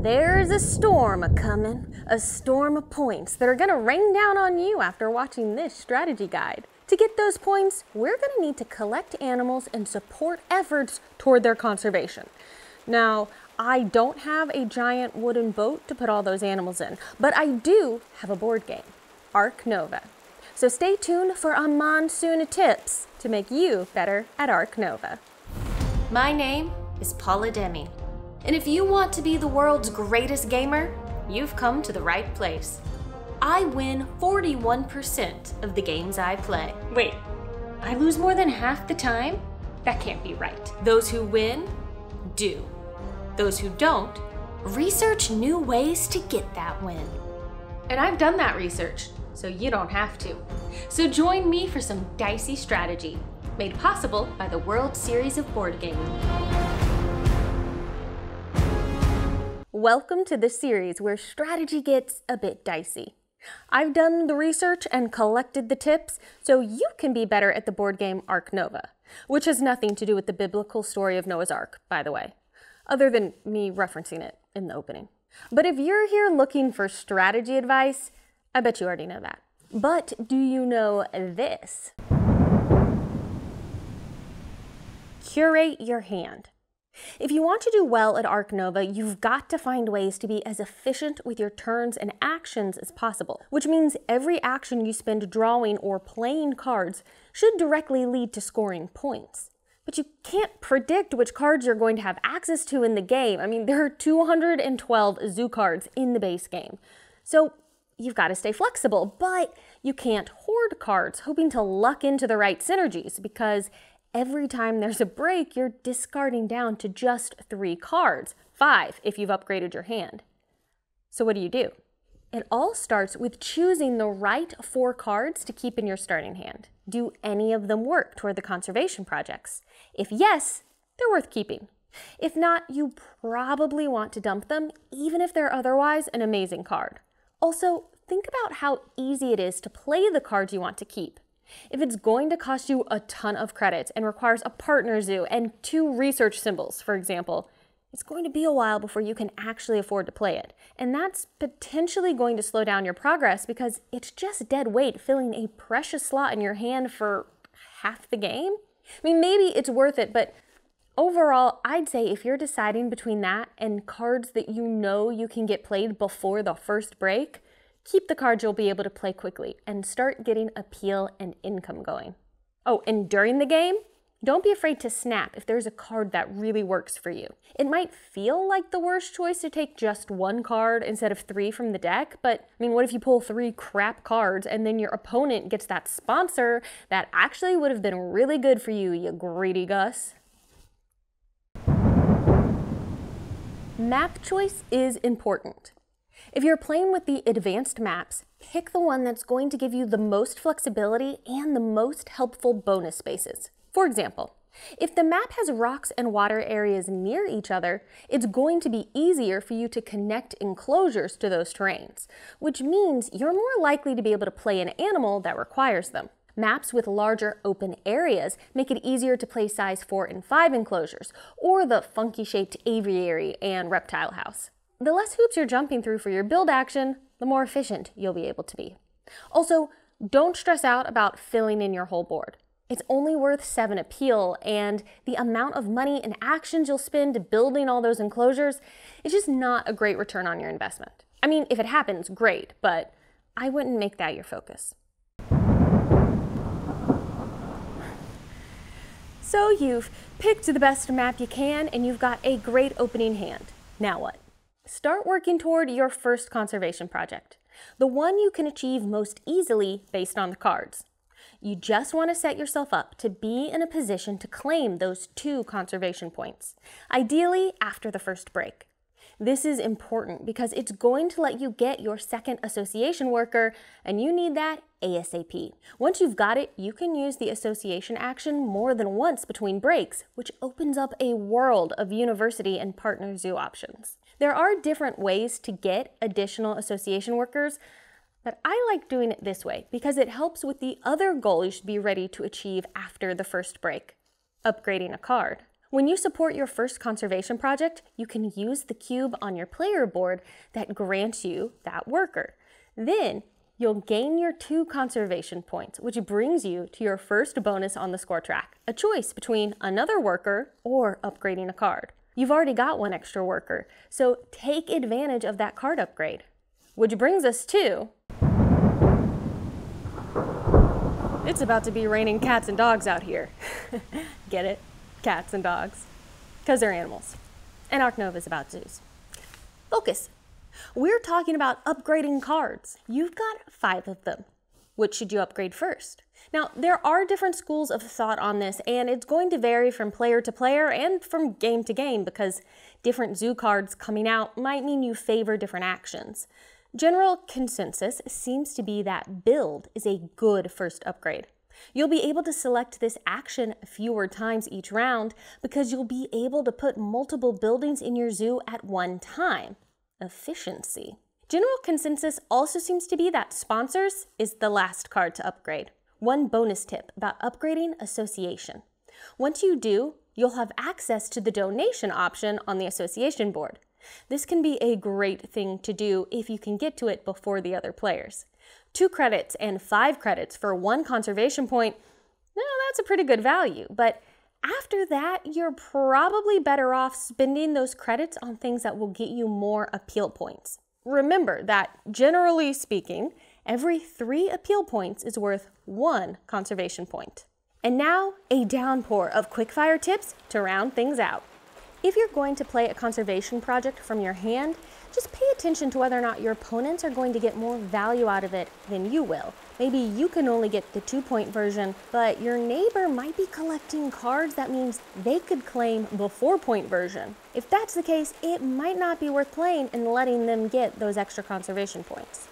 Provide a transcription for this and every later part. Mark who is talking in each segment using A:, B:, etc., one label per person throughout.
A: There's a storm a-comin', a storm of points that are gonna rain down on you after watching this strategy guide. To get those points, we're gonna need to collect animals and support efforts toward their conservation. Now, I don't have a giant wooden boat to put all those animals in, but I do have a board game, Ark Nova. So stay tuned for a monsoon of tips to make you better at Ark Nova.
B: My name is Paula Deming, and if you want to be the world's greatest gamer, you've come to the right place. I win 41% of the games I play. Wait, I lose more than half the time? That can't be right. Those who win, do. Those who don't, research new ways to get that win. And I've done that research, so you don't have to. So join me for some dicey strategy, made possible by the World Series of Board Gaming.
A: Welcome to the series where strategy gets a bit dicey. I've done the research and collected the tips so you can be better at the board game Ark Nova, which has nothing to do with the biblical story of Noah's Ark, by the way, other than me referencing it in the opening. But if you're here looking for strategy advice, I bet you already know that. But do you know this? Curate your hand. If you want to do well at Ark Nova, you've got to find ways to be as efficient with your turns and actions as possible, which means every action you spend drawing or playing cards should directly lead to scoring points. But you can't predict which cards you're going to have access to in the game. I mean, there are 212 zoo cards in the base game. So you've got to stay flexible, but you can't hoard cards hoping to luck into the right synergies, because every time there's a break, you're discarding down to just 3 cards, 5 if you've upgraded your hand. So what do? It all starts with choosing the right 4 cards to keep in your starting hand. Do any of them work toward the conservation projects? If yes, they're worth keeping. If not, you probably want to dump them, even if they're otherwise an amazing card. Also, think about how easy it is to play the cards you want to keep. If it's going to cost you a ton of credits and requires a partner zoo and 2 research symbols, for example, it's going to be a while before you can actually afford to play it. And that's potentially going to slow down your progress because it's just dead weight filling a precious slot in your hand for half the game. I mean, maybe it's worth it, but overall, I'd say if you're deciding between that and cards that you know you can get played before the first break, keep the cards you'll be able to play quickly and start getting appeal and income going. Oh, and during the game, don't be afraid to snap if there's a card that really works for you. It might feel like the worst choice to take just 1 card instead of 3 from the deck, but I mean, what if you pull 3 crap cards and then your opponent gets that sponsor that actually would have been really good for you, you greedy Gus? Map choice is important. If you're playing with the advanced maps, pick the one that's going to give you the most flexibility and the most helpful bonus spaces. For example, if the map has rocks and water areas near each other, it's going to be easier for you to connect enclosures to those terrains, which means you're more likely to be able to play an animal that requires them. Maps with larger open areas make it easier to play size 4 and 5 enclosures, or the funky-shaped aviary and reptile house. The less hoops you're jumping through for your build action, the more efficient you'll be able to be. Also, don't stress out about filling in your whole board. It's only worth 7 appeal, and the amount of money and actions you'll spend building all those enclosures is just not a great return on your investment. I mean, if it happens, great, but I wouldn't make that your focus. So you've picked the best map you can, and you've got a great opening hand. Now what? Start working toward your first conservation project, the one you can achieve most easily based on the cards. You just want to set yourself up to be in a position to claim those 2 conservation points, ideally after the first break. This is important because it's going to let you get your second association worker, and you need that ASAP. Once you've got it, you can use the association action more than once between breaks, which opens up a world of university and partner zoo options. There are different ways to get additional association workers, but I like doing it this way because it helps with the other goal you should be ready to achieve after the first break, upgrading a card. When you support your first conservation project, you can use the cube on your player board that grants you that worker. Then, you'll gain your 2 conservation points, which brings you to your first bonus on the score track, a choice between another worker or upgrading a card. You've already got 1 extra worker, so take advantage of that card upgrade. Which brings us to... It's about to be raining cats and dogs out here. Get it? Cats and dogs. Because they're animals. And Ark Nova is about zoos. Focus. We're talking about upgrading cards. You've got 5 of them. Which should you upgrade first? Now, there are different schools of thought on this, and it's going to vary from player to player and from game to game because different zoo cards coming out might mean you favor different actions. General consensus seems to be that build is a good first upgrade. You'll be able to select this action fewer times each round because you'll be able to put multiple buildings in your zoo at one time. Efficiency. General consensus also seems to be that sponsors is the last card to upgrade. One bonus tip about upgrading association. Once you do, you'll have access to the donation option on the association board. This can be a great thing to do if you can get to it before the other players. 2 credits and 5 credits for 1 conservation point, well, that's a pretty good value, but after that, you're probably better off spending those credits on things that will get you more appeal points. Remember that, generally speaking, every 3 appeal points is worth 1 conservation point. And now, a downpour of quickfire tips to round things out. If you're going to play a conservation project from your hand, just pay attention to whether or not your opponents are going to get more value out of it than you will. Maybe you can only get the 2-point version, but your neighbor might be collecting cards that means they could claim the 4-point version. If that's the case, it might not be worth playing and letting them get those extra conservation points.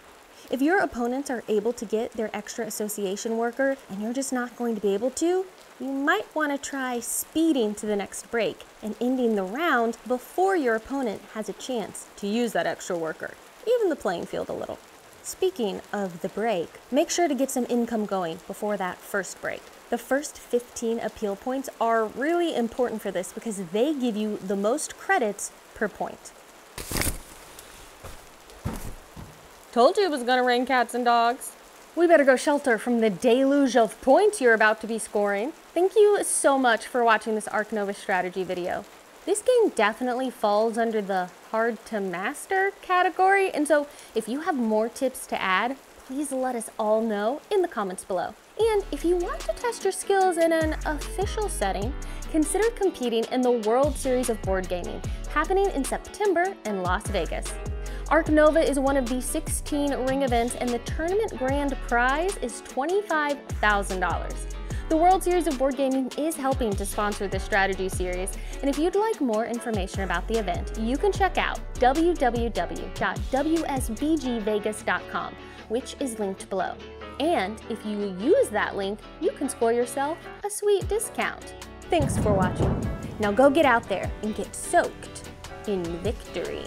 A: If your opponents are able to get their extra association worker and you're just not going to be able to, you might want to try speeding to the next break and ending the round before your opponent has a chance to use that extra worker. Even the playing field a little. Speaking of the break, make sure to get some income going before that first break. The first 15 appeal points are really important for this because they give you the most credits per point. Told you it was gonna rain cats and dogs. We better go shelter from the deluge of points you're about to be scoring. Thank you so much for watching this Ark Nova strategy video. This game definitely falls under the hard to master category, and so if you have more tips to add, please let us all know in the comments below. And if you want to test your skills in an official setting, consider competing in the World Series of Board Gaming, happening in September in Las Vegas. Ark Nova is one of the 16 ring events, and the tournament grand prize is $25,000. The World Series of Board Gaming is helping to sponsor this strategy series, and if you'd like more information about the event, you can check out www.wsbgvegas.com, which is linked below. And if you use that link, you can score yourself a sweet discount. Thanks for watching. Now go get out there and get soaked in victory.